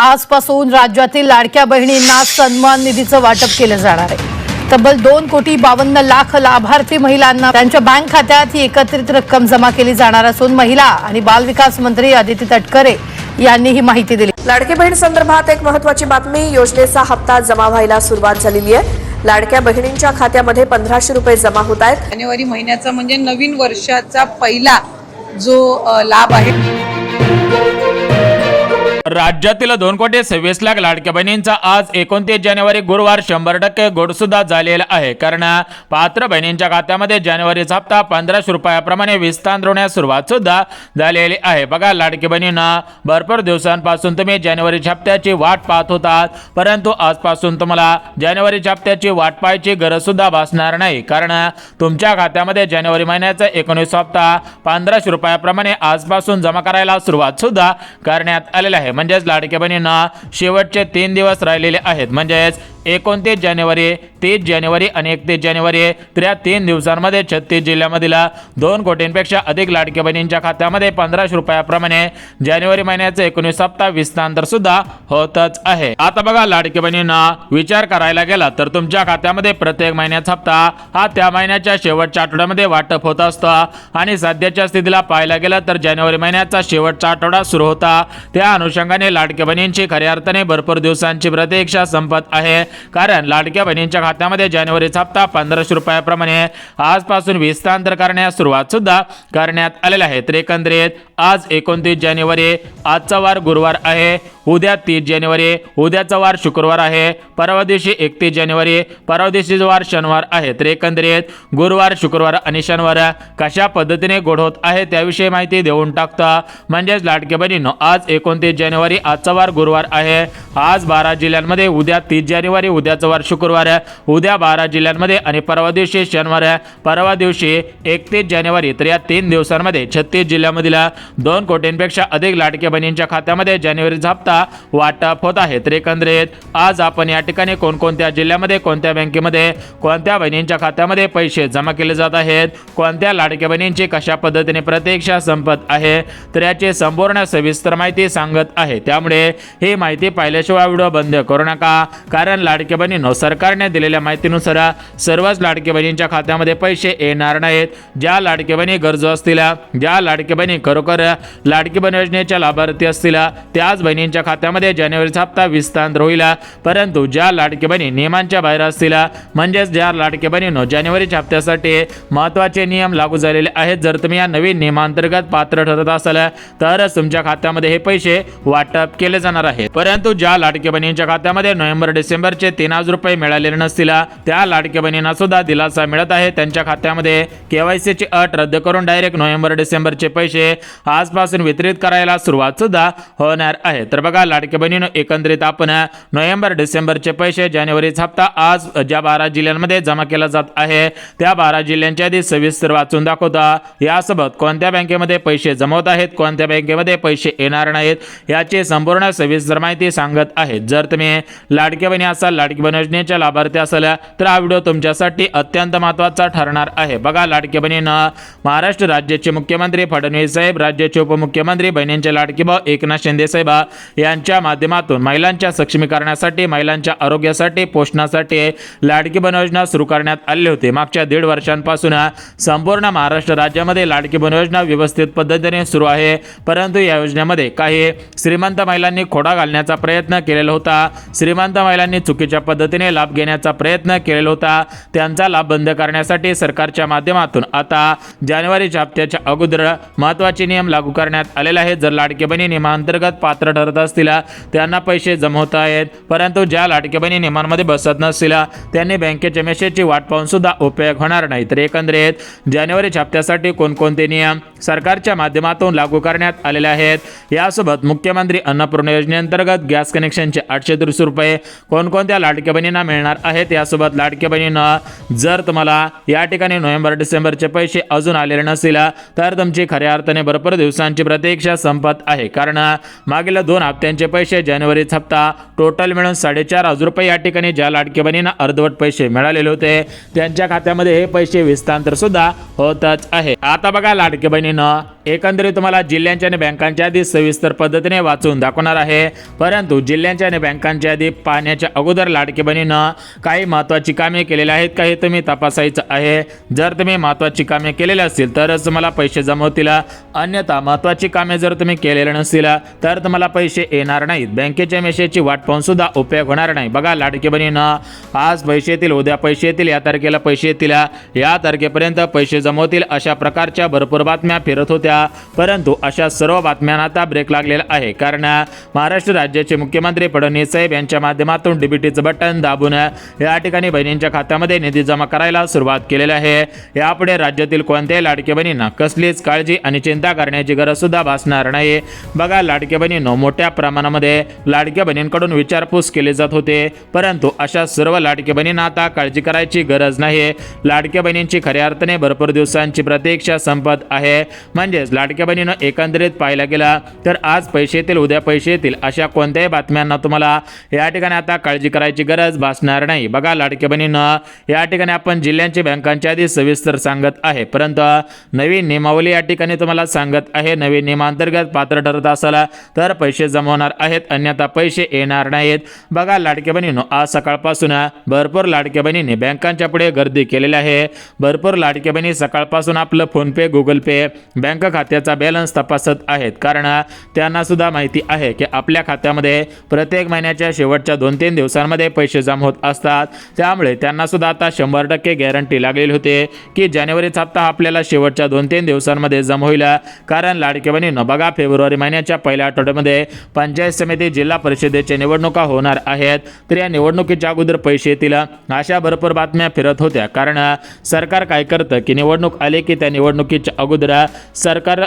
आजपासून राज्यातील लाडक्या बहिणींना सन्मान निधीचं वाटप केलं जाणार आहे। तब्बल 2,52,00,000 लाभार्थी महिलांना त्यांच्या बँक खात्यात ही एकत्रित रक्कम जमा केली जाणार असून महिला आणि बाल विकास मंत्री अदिती तटकरे यांनी ही माहिती दिली। लाडकी बहीण संदर्भात एक महत्त्वाची बातमी, योजनेचा हप्ता जमा व्हायला सुरुवात झालेली आहे। लाडक्या बहिणींच्या खात्यामध्ये 1500 रुपये जमा होत आहेत। जानेवारी महिन्याचा म्हणजे नवीन वर्षाचा पहिला जो लाभ आहे। राज्यातील 2,26,00,000 लाडक्या बहिणींचा आज 29 जानेवारी गुरुवार 100% गोड सुद्धा झालेला आहे। कारण पात्र बहिणींच्या खात्यामध्ये जानेवारीचा हप्ता 1500 रुपयाप्रमाणे विस्तारण्यास सुरुवात सुद्धा झालेली आहे। बघा, लाडकी बहिणींना भरपूर दिवसांपासून तुम्ही जानेवारीच्या हप्त्याची वाट पाहत होतात, परंतु आजपासून तुम्हाला जानेवारीच्या हप्त्याची वाट पाहायची गरज सुद्धा भासणार नाही। कारण तुमच्या खात्यामध्ये जानेवारी महिन्याचा 19 हप्ता 1500 रुपयाप्रमाणे आजपासून जमा करायला सुरुवात सुद्धा करण्यात आलेला आहे। म्हणजेच लाडक्या बहिणींना शेवटचे 3 दिवस राहिलेले आहेत, म्हणजेच 29 जानेवारी, 30 जानेवारी आणि 31 जानेवारी या 3 दिवसांमध्ये 36 जिल्ह्यामधील 2 कोटींपेक्षा अधिक लाडक्या बहिणींच्या खात्यामध्ये 1500 रुपयाप्रमाणे जानेवारी महिन्याचा 19 हप्ता विस्तार सुद्धा होतच आहे। आता बघा, लाडक्या बहिणींना विचार करायला गेला तर तुमच्या खात्यामध्ये प्रत्येक महिन्याचा हप्ता हा त्या महिन्याच्या शेवटच्या आठवड्यामध्ये वाटप होत असतो आणि सध्याच्या स्थितीला पाहायला गेलं तर जानेवारी महिन्याचा शेवटचा आठवडा सुरू होता। त्या अनुषंगाने लाडक्या बहिणींची खऱ्या अर्थाने भरपूर दिवसांची प्रतीक्षा संपत आहे। कारण लाडक्या बहिणींच्या खात्यामध्ये जानेवारीचा हप्ता 1500 रुपयाप्रमाणे आजपासून विस्तार करण्यास सुरुवात सुद्धा करण्यात आलेला आहे। तर एकंदरीत आज 29 जानेवारी, आजचा वार गुरुवार आहे, उद्या 30 जानेवारी, उद्याचा वार शुक्रवार आहे, परवा दिवशी 31 जानेवारी, परवा दिवशीचा वार शनिवार आहे। तर एकंदरीत गुरुवार, शुक्रवार आणि शनिवार कशा पद्धतीने गोड होत आहे त्याविषयी माहिती देऊन टाकता। म्हणजेच लाडक्या बहिणींनो, आज 29 जानेवारी, आजचा वार गुरुवार आहे, आज 12 जिल्ह्यांमध्ये, उद्या 30 जानेवारी, उद्याचा वार शुक्रवार, उद्या 12 जिल्ह्यांमध्ये आणि परवा दिवशी शनिवार, परवा दिवशी 31 जानेवारी। तर या 3 दिवसांमध्ये 36 जिल्ह्यामधील 2 कोटींपेक्षा अधिक लाडक्या बहिणींच्या खात्यामध्ये जानेवारीचा हप्ता वाटप होत आहे। तर एकंदरीत आज आपण या ठिकाणी कोणकोणत्या जिल्ह्यामध्ये, कोणत्या बँकेमध्ये, कोणत्या बहिणींच्या खात्यामध्ये पैसे जमा केले जात आहेत, कोणत्या लाडक्या बहिणींची कशा पद्धतीने प्रतीक्षा संपत आहे, तर याची संपूर्ण सविस्तर माहिती सांगत आहे। त्यामुळे ही माहिती पाहिल्याशिवाय व्हिडिओ बंद करू नका। कारण लाडक्या बहिणींनो, सरकारने दिलेल्या माहितीनुसार सर्वच लाडक्या बहिणींच्या खात्यामध्ये पैसे येणार नाहीत। ज्या लाडक्या बहिणी गरजू असतील, ज्या लाडक्या बहिणी खरोखर लाडकी बहीण योजनेच्या लाभार्थी असतील, त्याच बहिणींच्या खात्यामध्ये जानेवारीचा हप्ता विस्तार होईल। परंतु ज्या लाडकी बहिणी नियमांच्या बाहेर असतील, म्हणजेच ज्या लाडक्या बहिणींनो जानेवारीच्या हप्त्यासाठी महत्त्वाचे नियम लागू झालेले आहेत, जर तुम्ही या नवीन नियमांतर्गत पात्र ठरत असाल तरच तुमच्या खात्यामध्ये हे पैसे वाटप केले जाणार आहेत। परंतु ज्या लाडक्या बहिणींच्या खात्यामध्ये नोव्हेंबर डिसेंबरचे 3000 रुपये मिळालेले नसतील, त्या लाडक्या बहिणींना सुद्धा दिलासा मिळत आहे। त्यांच्या खात्यामध्ये KYC ची अट रद्द करून डायरेक्ट नोव्हेंबर डिसेंबरचे पैसे आजपासून वितरित करायला सुरुवात सुद्धा होणार आहे। तर बघा लाडक्या बहिणींनो, एकंदरीत आपण नोव्हेंबर डिसेंबरचे पैसे जानेवारीचा हप्ता आज ज्या 12 जिल्ह्यांमध्ये जमा केला जात आहे त्या 12 जिल्ह्यांच्या आधी सविस्तर वाचून दाखवता। यासोबत कोणत्या बँकेमध्ये पैसे जमा होत आहेत, कोणत्या बँकेमध्ये पैसे येणार नाहीत याची संपूर्ण सविस्तर माहिती सांगत आहे। जर तुम्ही लाडक्या बहिणी असाल, लाडकी बहीण योजनेच्या लाभार्थी असाल तर हा व्हिडिओ तुमच्यासाठी अत्यंत महत्त्वाचा ठरणार आहे। बघा लाडक्या बहिणींना, महाराष्ट्र राज्याचे मुख्यमंत्री फडणवीस साहेब, राज्याचे उपमुख्यमंत्री बहिणींचे लाडकी भाऊ एकनाथ शिंदे साहेब यांच्या माध्यमातून महिलांच्या सक्षमीकरणासाठी, महिलांच्या आरोग्यासाठी, पोषणासाठी लाडकी बहीण योजना सुरू करण्यात आली होती। मागच्या 1.5 वर्षांपासून संपूर्ण महाराष्ट्र राज्यामध्ये लाडकी बहीण योजना व्यवस्थित पद्धतीने सुरू आहे। परंतु या योजनेमध्ये काही श्रीमंत महिलांनी खोडा घालण्याचा प्रयत्न केलेला होता, श्रीमंत महिलांनी चुकीच्या पद्धतीने लाभ घेण्याचा प्रयत्न केलेला होता। त्यांचा लाभ बंद करण्यासाठी सरकारच्या माध्यमातून आता जानेवारीच्या हप्त्याच्या अगोदर महत्त्वाचे नियम लागू करण्यात आलेले आहेत। जर लाडकी बहिणी नियमांतर्गत पात्र ठरत असतील त्यांना पैसे जमा होत आहेत, परंतु ज्या लाडकी बहिणी नियमांमध्ये बसत नसतील त्यांनी बँकेच्या मेसेजची वाट पाहून सुद्धा उपयोग होणार नाही। तर एकंदरीत जानेवारीच्या हप्त्यासाठी कोणकोणते नियम सरकारच्या माध्यमातून लागू करण्यात आलेले आहेत, यासोबत मुख्यमंत्री अन्नपूर्णा योजनेअंतर्गत गॅस कनेक्शनचे 830 रुपये, कोणकोणते कोणकोणत्या लाडक्या बहिणींना मिळणार आहेत यासोबत लाडक्या बहिणींना जर तुम्हाला या ठिकाणी नोव्हेंबर डिसेंबरचे पैसे अजून आलेले नसतील तर तुमची खऱ्या अर्थाने भरपूर दिवसांची प्रतीक्षा संपत आहे, कारण मागील 2 हप्त्यांचे पैसे जानेवारीचा हप्ता टोटल मिळून 4,500 रुपये या ठिकाणी ज्या लाडक्या बहिणींना अर्धवट पैसे मिळालेले होते त्यांच्या खात्यामध्ये हे पैसे विस्तांतर सुद्धा होतच आहे. आता बघा लाडक्या बहिणींना एकंदरीत तुम्हाला जिल्ह्यांच्या आणि बँकांच्या यादी सविस्तर पद्धतीने वाचून दाखवणार आहे, परंतु जिल्ह्यांच्या आणि बँकांच्या यादी पाहण्याच्या अगोदर लाडक्या बहिणींना काही महत्त्वाची कामे केलेली आहेत का हे तुम्ही तपासायचं आहे. जर तुम्ही महत्त्वाची कामे केलेली असतील तरच तुम्हाला पैसे जमा होतील, अन्यथा महत्त्वाची कामे जर तुम्ही केलेली नसतील तर तुम्हाला पैसे येणार नाहीत. बँकेच्या मेसेजची वाट पाहून सुद्धा उपयोग होणार नाही. बघा लाडक्या बहिणींना आज पैसे येतील, उद्या पैसे येतील, या तारखेला पैसे येतील, या तारखेपर्यंत पैसे जमा होतील, अशा प्रकारच्या भरपूर बातम्या फिरत होत्या, परंतु अशा सर्व बातम्यांना आता ब्रेक लागलेला आहे, कारण महाराष्ट्र राज्याचे मुख्यमंत्री फडणवीस साहेब यांच्या माध्यमातून डीबीटीचं बटन दाबून या ठिकाणी बहिणींच्या खात्यामध्ये निधी जमा करायला सुरुवात केलेली आहे. यापुढे राज्यातील कोणत्याही लाडक्या बहिणींना कसलीच काळजी आणि चिंता करण्याची गरज सुद्धा भासणार नाही. बघा लाडक्या बहिणींनो मोठ्या प्रमाणामध्ये लाडक्या बहिणींकडून विचारपूस केली जात होते, परंतु अशा सर्व लाडक्या बहिणींना आता काळजी करायची गरज नाही. लाडक्या बहिणींची खऱ्या अर्थाने भरपूर दिवसांची प्रतीक्षा संपत आहे. म्हणजेच लाडक्या बहिणीनं एकंदरीत पाहायला गेला तर आज पैसे येतील, उद्या पैसे येतील, अशा कोणत्याही बातम्यांना तुम्हाला या ठिकाणी आता काळजी करायची गरज भासणार नाही. बघा लाडक्या बहिणीनं या ठिकाणी आपण जिल्ह्यांची बँकांच्या आधी सविस्तर सांगत आहे, परंतु नवीन नियमावली या ठिकाणी तुम्हाला सांगत आहे. नवीन नियमांतर्गत पात्र ठरत असाल तर पैसे जमवणार आहेत, अन्यथा पैसे येणार नाहीत. बघा लाडक्या बहिणीनं आज सकाळपासून भरपूर लाडक्या बहिणींनी बँकांच्या पुढे गर्दी केलेली आहे. भरपूर लाडक्या बहिणी सकाळपासून आपलं फोनपे, गुगल पे, बँक खात्याचा बॅलन्स तपासत आहेत, कारण त्यांना सुद्धा माहिती आहे की आपल्या खात्यामध्ये प्रत्येक महिन्याच्या शेवटच्या 2-3 दिवसांमध्ये पैसे जमा होत असतात. त्यामुळे त्यांना सुद्धा आता 100% गॅरंटी लागलेली होते की जानेवारीचा हप्ता आपल्याला शेवटच्या 2-3 दिवसांमध्ये जमा होईल, कारण लाडक्या बहिणींनो बघा फेब्रुवारी महिन्याच्या पहिल्या आठवड्यामध्ये पंचायत समिती, जिल्हा परिषदेच्या निवडणुका होणार आहेत, तर या निवडणुकीच्या अगोदर पैसे येतील अशा भरपूर बातम्या फिरत होत्या. कारण सरकार काय करतं की निवडणूक आले की त्या निवडणुकीच्या अगोदर सरकार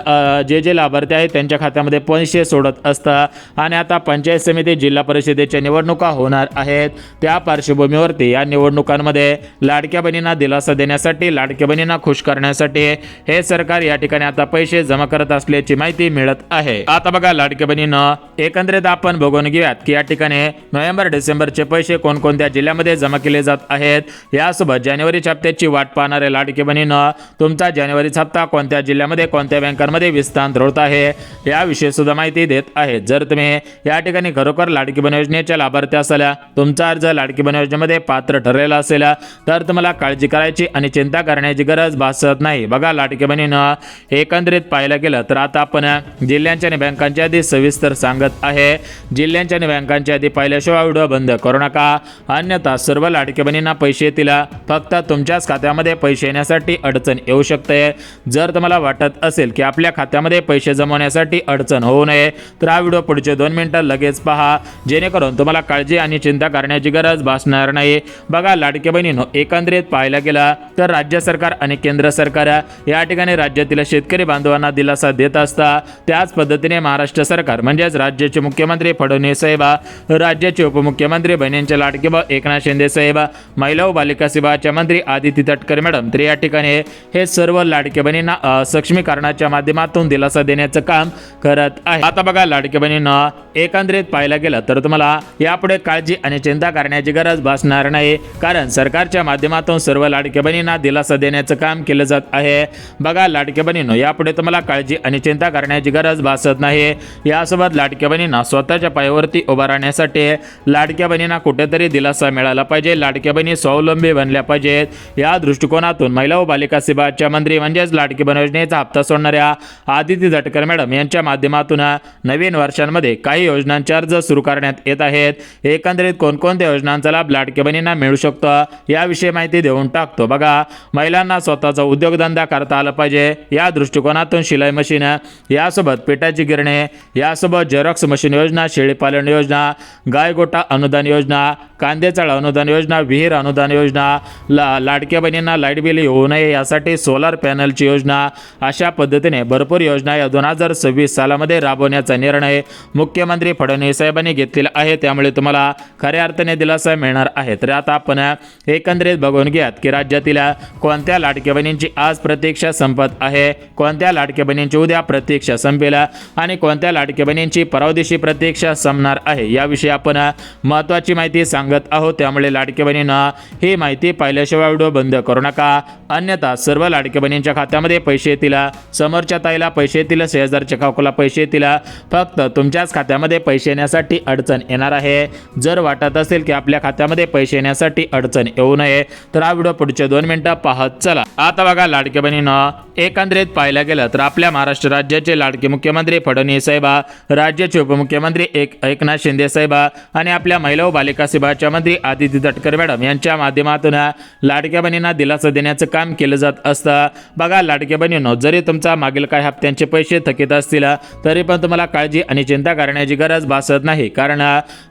जे लाभार्थी आहेत त्यांच्या खात्यामध्ये पैसे सोडत असतं, आणि आता पंचायत समिती, जिल्हा परिषदेच्या निवडणुका होणार आहेत. त्या पार्श्वभूमीवरती या निवडणुकांमध्ये लाडक्या बहिणींना दिलासा देण्यासाठी, लाडक्या बहिणींना खुश करण्यासाठी हे सरकार या ठिकाणी आता पैसे जमा करत असल्याची माहिती मिळत आहे. आता बघा लाडक्या बहिणींना एकंदरीत आपण बघून घेऊयात की या ठिकाणी नोव्हेंबर डिसेंबरचे पैसे कोणकोणत्या जिल्ह्यामध्ये जमा केले जात आहेत. यासोबत जानेवारीच्या हप्त्याची वाट पाहणारे लाडक्या बहिणींना तुमचा जानेवारीचा हप्ता कोणत्या जिल्ह्यामध्ये, कोणत्या बँकांमध्ये विस्तार होत आहे याविषयी सुद्धा माहिती देत आहेत. जर तुम्ही या ठिकाणी खरोखर लाडकी बहीण योजनेच्या लाभार्थी असाल, तुमचा अर्ज लाडकी बहीण योजनेमध्ये पात्र ठरलेला असेल तर तुम्हाला काळजी करायची आणि चिंता करण्याची गरज भासत नाही. बघा लाडकी बहिणीनं एकंदरीत पाहायला गेलं तर आता आपण जिल्ह्यांच्या आणि बँकांच्या यादी सविस्तर सांगत आहे. जिल्ह्यांच्या आणि बँकांच्या यादी पाहिल्याशिवाय व्हिडिओ बंद करू नका, अन्यथा सर्व लाडक्या बहिणींना पैसे येतील, फक्त तुमच्याच खात्यामध्ये पैसे येण्यासाठी अडचण येऊ शकते. जर तुम्हाला वाटत असेल की आपल्या खात्यामध्ये पैसे जमवण्यासाठी अडचण होऊ नये तर हा व्हिडिओ पुढचे 2 मिनिटं लगेच पहा, जेणेकरून तुम्हाला काळजी आणि चिंता करण्याची गरज भासणार नाही. बघा लाडक्या बहिणींनो एकंदरीत पाहायला गेला तर राज्य सरकार आणि केंद्र सरकार या ठिकाणी राज्यातील शेतकरी बांधवांना दिलासा देत असतात. त्याच पद्धतीने महाराष्ट्र सरकार म्हणजेच राज्याचे मुख्यमंत्री फडणवीस साहेब, राज्याचे उपमुख्यमंत्री बहिणींचे लाडके भाऊ एकनाथ शिंदे साहेब, महिला व बालिका सेवाचे मंत्री आदिती तटकरे मॅडम, तर या ठिकाणी हे सर्व लाडक्या बहिणींना सक्षमीकरणाच्या माध्यमातून दिलासा देण्याचं काम करत आहे. आता बघा लाडक्या बहिणींना एकंदरीत पाहायला गेलं तर तुम्हाला यापुढे काळजी आणि चिंता करण्याची गरज भासणार नाही, कारण सरकारच्या माध्यमातून सर्व लाडक्या बहिणींना दिलासा देण्याचं काम केलं जात आहे. बघा लाडक्या बहिणींनो यापुढे तुम्हाला काळजी आणि चिंता करण्याची गरज भासत नाही. यासोबत लाडक्या बहिणींना स्वतःच्या पायावरती उभा राहण्यासाठी लाडक्या बहिणींना कुठेतरी दिलासा मिळाला पाहिजे, लाडक्या बहिणी स्वावलंबी बनल्या पाहिजेत. या दृष्टिकोनातून महिला व बालिका सेवाच्या मंत्री म्हणजेच लाडकी बहीण योजनेचा हप्ता सोडणाऱ्या आदिती तटकरे मॅडम यांच्या माध्यमातून नवीन वर्षांमध्ये काही योजनांचे अर्ज सुरू करण्यात येत आहेत. एकंदरीत कोणकोणत्या योजनांचा लाभ लाडक्या बहिणींना मिळू शकतो याविषयी माहिती देऊन टाकतो. बघा महिलांना स्वतःचा उद्योगधंदा करता आला पाहिजे, या दृष्टिकोनातून शिलाई मशीन, यासोबत पिठाची गिरणे, यासोबत झेरॉक्स मशीन योजना, शेळीपालन योजना, गाय गोटा अनुदान योजना, कांदे चाळ अनुदान योजना, विहीर अनुदान योजना, लाडक्या बहिणींना लाईट बिल येऊ नये यासाठी सोलार पॅनलची योजना, अशा पद्धतीने भरपूर योजना या 2026 सालामध्ये राबवण्याचा निर्णय मुख्यमंत्री फडणवीस साहेबांनी घेतलेला आहे. त्यामुळे तुम्हाला खऱ्या अर्थाने दिलासा मिळणार आहे. तर आता आपण एकंदरीत बघून घ्यात की राज्यातील कोणत्या लाडक्या बहिणींची आज प्रतीक्षा संपत आहे, कोणत्या लाडक्या बहिणींची उद्या प्रतीक्षा संपेल आणि कोणत्या लाडक्या बहिणींची परवा दिवशी प्रतीक्षा संपणार आहे, याविषयी आपण महत्त्वाची माहिती सांगत आहोत. त्यामुळे लाडक्या बहिणींना ही माहिती पाहिल्याशिवाय व्हिडिओ बंद करू नका, अन्यथा सर्व लाडक्या बहिणींच्या खात्यामध्ये पैसे येतील, समोरच्या ताईला पैसे येतील, शेजारच्या काकूला पैसे येतील, फक्त तुमच्याच खात्यामध्ये पैसे येण्यासाठी अडचण येणार आहे. जर वाटत असेल की आपल्या खात्यामध्ये पैसे येण्यासाठी अडचण येऊ नये तर हा व्हिडिओ पुढचे 2 मिनिटं पाहत चला. आता बघा लाडक्या बहिणींना एकंदरीत पाहायला गेलं तर आपल्या महाराष्ट्र राज्याचे लाडके मुख्यमंत्री फडणवीस साहेब, राज्याचे उपमुख्यमंत्री एकनाथ शिंदे साहेब आणि आपल्या महिला व बालिका विभागाच्या मंत्री आदिती तटकरे मॅडम यांच्या माध्यमातून लाडक्या बहिणींना दिलासा देण्याचं काम केलं जात असतं. बघा लाडक्या बहिणींनो, जरी तुमचा मागील काही हप्त्यांचे पैसे थकीत असतील तरी पण तुम्हाला काळजी आणि चिंता करण्याची गरज भासत नाही, कारण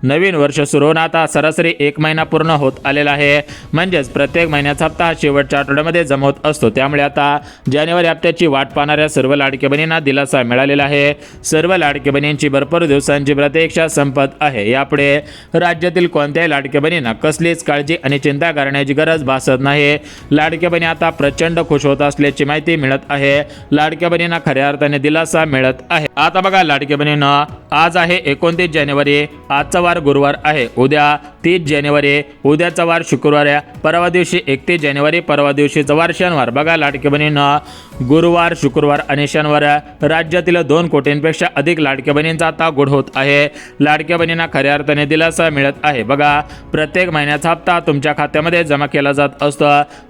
नवीन वर्ष सुरू होऊन आता सरासरी 1 महिना पूर्ण होत आलेला आहे. म्हणजेच प्रत्येक महिन्याचा हप्ता हा शेवटच्या आठवड्यामध्ये जमा होत असतो. त्यामुळे आता जानेवारी हप्त्याची वाट पाहणाऱ्या सर्व लाडक्या बहिणींना दिलासा मिळालेला आहे. सर्व लाडक्या बहिणींची भरपूर दिवसांची प्रतीक्षा संपत आहे. यापुढे राज्यातील कोणत्याही लाडक्या बहिणींना कसलीच काळजी आणि चिंता करण्याची गरज भासत नाही. लाडक्या बहिणी आता प्रचंड खुश होत असल्याची माहिती मिळत आहे. लाडक्या बहिणींना खऱ्या अर्थाने दिलासा मिळत आहे. आता बघा लाडक्या बहिणींना, आज आहे 29 जानेवारी, आजचा वार गुरुवार आहे, उद्या 30 जानेवारी, उद्याचा वार शुक्रवार आहे, परवा दिवशी 31 जानेवारी, परवा दिवशीचा वार शनिवार. बघा लाडक्या बहिणींना, गुरुवार, शुक्रवार आणि शनिवार राज्यातील 2 कोटींपेक्षा अधिक लाडक्या बहिणींचा आता गुढ होत आहे. लाडक्या बहिणींना खऱ्या अर्थाने दिलासा मिळत आहे. बघा प्रत्येक महिन्याचा हप्ता तुमच्या खात्यामध्ये जमा केला जात असतो.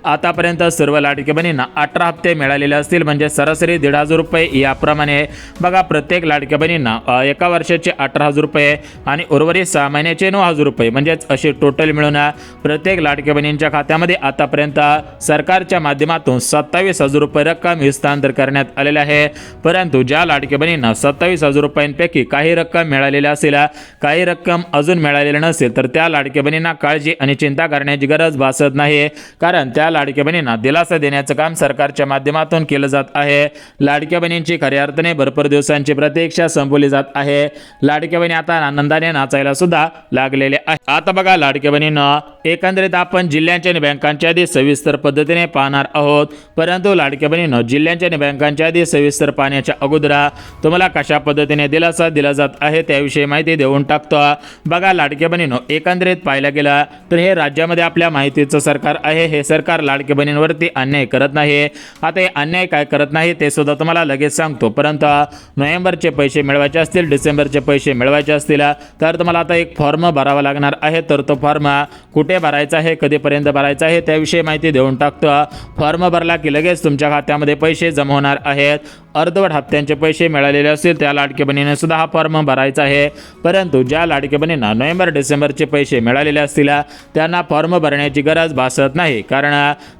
आतापर्यंत सर्व लाडक्या बहिणींना 18 हप्ते मिळालेले असतील, म्हणजे सरासरी 1,500 रुपये याप्रमाणे. बघा प्रत्येक लाडक्या बहिणींना एका वर्षाचे 18,000 रुपये आणि उर्वरित 6 महिन्याचे 9,000 रुपये, म्हणजेच असे टोटल मिळून प्रत्येक लाडक्या बहिणींच्या खात्यामध्ये आतापर्यंत सरकारच्या माध्यमातून 27,000 रुपये रक्कम हस्तांतर करण्यात आलेले आहे. परंतु ज्या लाडक्या बहिणींना 27,000 रुपयांपैकी काही रक्कम मिळालेली असेल, काही रक्कम अजून मिळालेली नसेल, तर त्या लाडक्या बहिणींना काळजी आणि चिंता करण्याची गरज भासत नाही, कारण त्या लाडक्या बहिणींना दिलासा देण्याचं काम सरकारच्या माध्यमातून केलं जात आहे. लाडक्या बहिणींची खऱ्या अर्थाने भरपूर दिवसांची प्रतीक्षा संपवली जात आहे. लाडक्या बहिणी आता आनंदाने नाचायला सुद्धा लागलेले आहे. आता बघा लाडक्या बहिणींना, एकंदरीत आपण जिल्ह्यांच्या आणि बँकांच्या आधी सविस्तर पद्धतीने पाहणार आहोत. परंतु लाडक्या बहिणींनो, जिल्ह्यांच्या आणि बँकांच्या आधी सविस्तर पाहण्याच्या अगोदर तुम्हाला कशा पद्धतीने दिलासा दिला जात आहे त्याविषयी माहिती देऊन टाकतो. बघा लाडक्या बहिणींनो, एकंदरीत पाहायला गेलं तर हे राज्यामध्ये आपल्या माहितीचं सरकार आहे. हे सरकार लाडक्या बहिणींवरती अन्याय करत नाही. आता हे अन्याय काय करत नाही ते सुद्धा तुम्हाला लगेच सांगतो. परंतु नोव्हेंबरचे पैसे मिळवायचे असतील, डिसेंबरचे पैसे मिळवायचे असतील तर तुम्हाला आता एक फॉर्म भरावा लागणार आहे. तर तो फॉर्म कुठे भरायचा आहे, कधीपर्यंत भरायचा आहे त्याविषयी माहिती देऊन टाकतो. फॉर्म भरला की लगेच तुमच्या खात्यामध्ये पैसे जमा होणार आहेत. अर्धवट हप्त्यांचे पैसे मिळालेले असतील त्या लाडक्या बहिणीने सुद्धा हा फॉर्म भरायचा आहे. परंतु ज्या लाडक्या बहिणींना नोव्हेंबर डिसेंबरचे पैसे मिळालेले असतील त्यांना फॉर्म भरण्याची गरज भासत नाही, कारण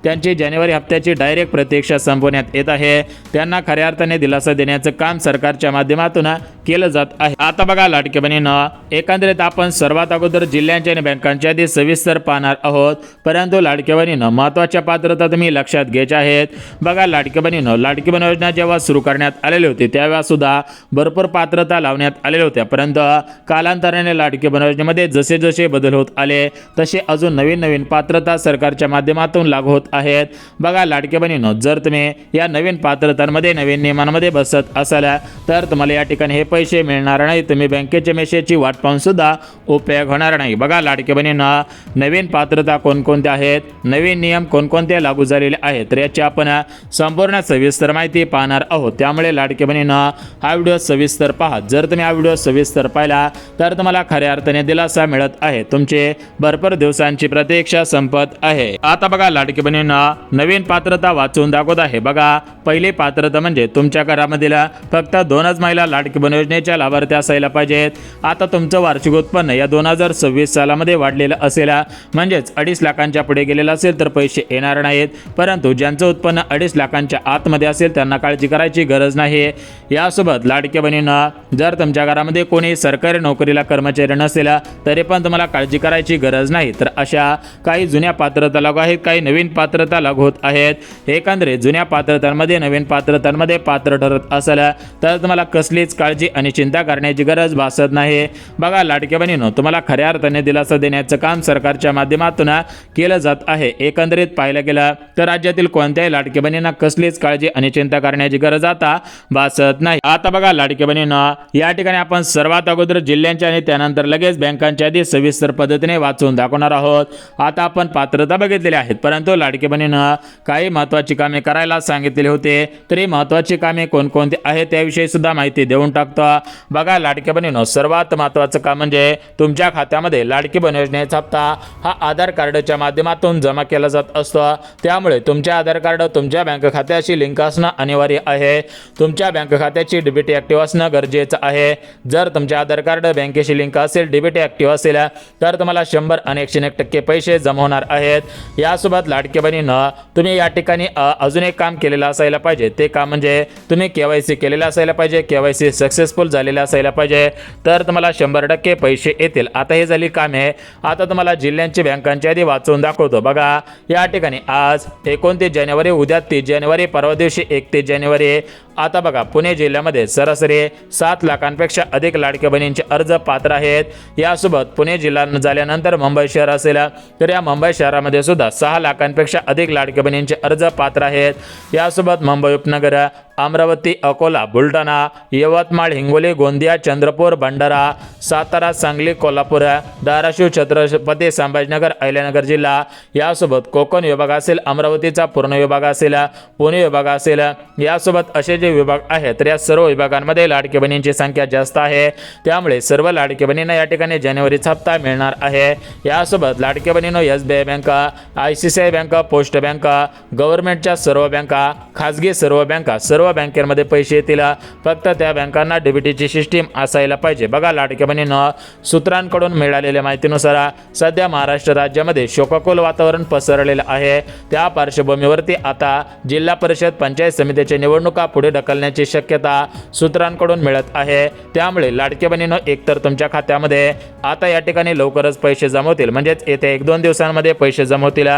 त्यांची जानेवारी हप्त्याची डायरेक्ट प्रतीक्षा संपवण्यात येत आहे. त्यांना खऱ्या अर्थाने दिलासा देण्याचं काम सरकारच्या माध्यमातून केलं जात आहे. आता बघा लाडक्या बहिणींना, एकंदरीत आपण सर्वात अगोदर जिल्ह्यांच्या आणि बँकांच्या आधी सविस्तर पाहणार आहोत. परंतु लाडक्या बहिणींना, महत्त्वाच्या पात्रता तुम्ही लक्षात घ्यायच्या आहेत. बघा लाडक्या बहिणींना, लाडकी बहीण योजना जेव्हा सुरू करण्यात आलेली होती त्यावेळा सुद्धा भरपूर पात्रता लावण्यात आलेल्या होत्या. परंतु कालांतराने लाडकी बहीण योजनेमध्ये जसे जसे बदल होत आले तसे अजून नवीन नवीन पात्रता सरकारच्या माध्यमातून लागू होत आहेत. बघा लाडक्या बहिणींनो, जर तुम्ही या नवीन पात्रतांमध्ये, नवीन नियमांमध्ये बसत असाल तर तुम्हाला या ठिकाणी हे पैसे मिळणार नाही. तुम्ही बँकेच्या मेसेजची वाट पाहून सुद्धा उपयोग होणार नाही. बघा लाडक्या बहिणींना, नवीन पात्रता कोणकोणत्या आहेत, नवीन नियम कोणकोणते लागू झालेले आहेत तर याची आपण संपूर्ण सविस्तर माहिती पाहणार आहोत. त्यामुळे लाडक्या बहिणींना, हा व्हिडिओ सविस्तर पहा. जर तुम्ही हा व्हिडिओ सविस्तर पाहिला तर तुम्हाला खऱ्या अर्थाने दिलासा मिळत आहे. तुमचे भरपूर दिवसांची प्रतीक्षा संपत आहे. आता बघा लाडक्या बहिणींना, नवीन पात्रता वाचून दाखवत आहे. बघा पहिली पात्रता म्हणजे तुमच्या घरामधील फक्त 2च महिला लाडकी बहीण योजनेच्या लाभार्थी असायला पाहिजेत. आता तुमचं वार्षिक उत्पन्न या 2026 सालामध्ये वाढलेलं असेल, म्हणजेच 2.5 लाखांच्या पुढे गेलेलं असेल तर पैसे येणार नाहीत. परंतु ज्यांचं उत्पन्न 2.5 लाखांच्या आतमध्ये असेल त्यांना काळजी करायची करायची गरज नाही। यासोबत लाडक्या बहिणींना जर तुमच्या घरामध्ये कोणी सरकारी नोकरीला कर्मचारी नसेल तरी पण तुम्हाला काळजी करायची गरज नाही। तर अशा काही जुन्या पात्रता लागू आहेत, काही नवीन पात्रता लागू होत आहेत। एकंदरीत जुन्या पात्रतांमध्ये नवीन पात्रतांमध्ये पात्र ठरत असेल तर तुम्हाला कसलीच काळजी आणि चिंता करण्याची गरज भासत नाही। बघा लाडक्या बहिणींनो, तुम्हाला खऱ्या अर्थाने दिलासा देण्याचं काम सरकारच्या माध्यमातून केलं जात आहे। एकंदरीत पाहिलं गेलं तर राज्यातील कोणत्याही लाडक्या बहिणींना कसलीच काळजी आणि चिंता करण्याची गरज आता भासत नाही। आता बघा लाडक्या बहिणींनो, या ठिकाणी आपण सर्वात अगोदर जिल्ह्यांच्या आणि त्यानंतर लगेच बँकांच्या आधी सविस्तर पद्धतीने वाचून दाखवणार आहोत। आता आपण पात्रता बघितलेली आहेत, परंतु लाडक्या बहिणींना काही महत्त्वाची कामे करायला सांगितलेली होते। तरी महत्त्वाची कामे कोणकोणती आहेत त्याविषयी सुद्धा माहिती देऊन टाकतो। बघा लाडक्या बहिणींनो, सर्वात महत्त्वाचं काम म्हणजे तुमच्या खात्यामध्ये लाडकी बहीण योजनेचा हप्ता हा आधार कार्डच्या माध्यमातून जमा केला जात असतो। त्यामुळे तुमचे आधार कार्ड तुमच्या बँक खात्याशी लिंक असणं अनिवार्य आहे। तुमच्या बँक खात्याची डीबीटी ॲक्टिव्ह असणं गरजेचं आहे। जर तुमचे आधार कार्ड बँकेशी लिंक असेल, डीबीटी ॲक्टिव्ह असेल तर तुम्हाला 100 आणि 101% पैसे जमा होणार आहेत। यासोबत लाडक्या बहिणींनो, तुम्ही या ठिकाणी अजून एक काम केलेलं असायला पाहिजे। ते काम म्हणजे तुम्ही KYC केलेलं असायला पाहिजे, KYC सक्सेसफुल झालेलं असायला पाहिजे, तर तुम्हाला 100% पैसे येतील। आता हे झाली कामे। आता तुम्हाला जिल्ह्यांची बँकांची यादी वाचून दाखवतो। बघा या ठिकाणी आज 29 जानेवारी, उद्या 30 जानेवारी, परवा दिवशी 31 जानेवारी। आता बघा पुणे जिल्ह्यामध्ये सरासरी 7 लाखांपेक्षा अधिक लाडक्या बहिणींचे अर्ज पात्र आहेत। यासोबत पुणे जिल्हा झाल्यानंतर मुंबई शहर असेल तर या मुंबई शहरामध्ये सुद्धा 6 लाखांपेक्षा अधिक लाडक्या बहिणींचे अर्ज पात्र आहेत। यासोबत मुंबई उपनगर, अमरावती, अकोला, बुलढाणा, यवतमाळ, हिंगोली, गोंदिया, चंद्रपूर, भंडारा, सातारा, सांगली, कोल्हापूर, धाराशिव, छत्रपती संभाजीनगर, अहिल्यानगर जिल्हा, यासोबत कोकण विभाग असेल, अमरावतीचा पूर्ण विभाग असेल, पुणे विभाग असेल, यासोबत असे जे विभाग आहेत तर या सर्व विभागांमध्ये लाडकी बहिणींची संख्या जास्त आहे। त्यामुळे सर्व लाडकी बहिणींना या ठिकाणी जानेवारीचा हप्ता मिळणार आहे। यासोबत लाडकी बहिणींनो, SBI बँका, ICICI बँका, पोस्ट बँका, गव्हर्नमेंटच्या सर्व बँका, खाजगी सर्व बँका, सर्व बँकेमध्ये पैसे येतील। फक्त त्या बँकांना डीबीटीची सिस्टीम असायला पाहिजे। बघा लाडक्या बहिणींनो, सूत्रांकडून मिळालेल्या माहितीनुसार सध्या महाराष्ट्र राज्यामध्ये शोकाकुल वातावरण पसरलेलं आहे। त्या पार्श्वभूमीवरती आता जिल्हा परिषद, पंचायत समितीच्या निवडणुका पुढे ढकलण्याची शक्यता सूत्रांकडून मिळत आहे। त्यामुळे लाडक्या बहिणींनो, एकतर तुमच्या खात्यामध्ये आता या ठिकाणी लवकरच पैसे जमा होतील, म्हणजेच येत्या 1-2 दिवसांमध्ये पैसे जमा होतील,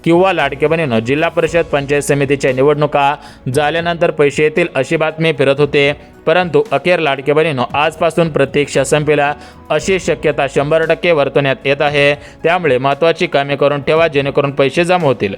किंवा लाडक्या बहिणींनो जिल्हा परिषद, पंचायत समितीच्या निवडणुका झाल्यानंतर पैसे येतील अशी बातमी फिरत होते। परंतु अखेर लाडक्या बहिणींनो, आजपासून प्रतीक्षा संपेल अशी शक्यता 100% वर्तवण्यात येत आहे। त्यामुळे महत्त्वाची कामे करून ठेवा जेणेकरून पैसे जमा होतील।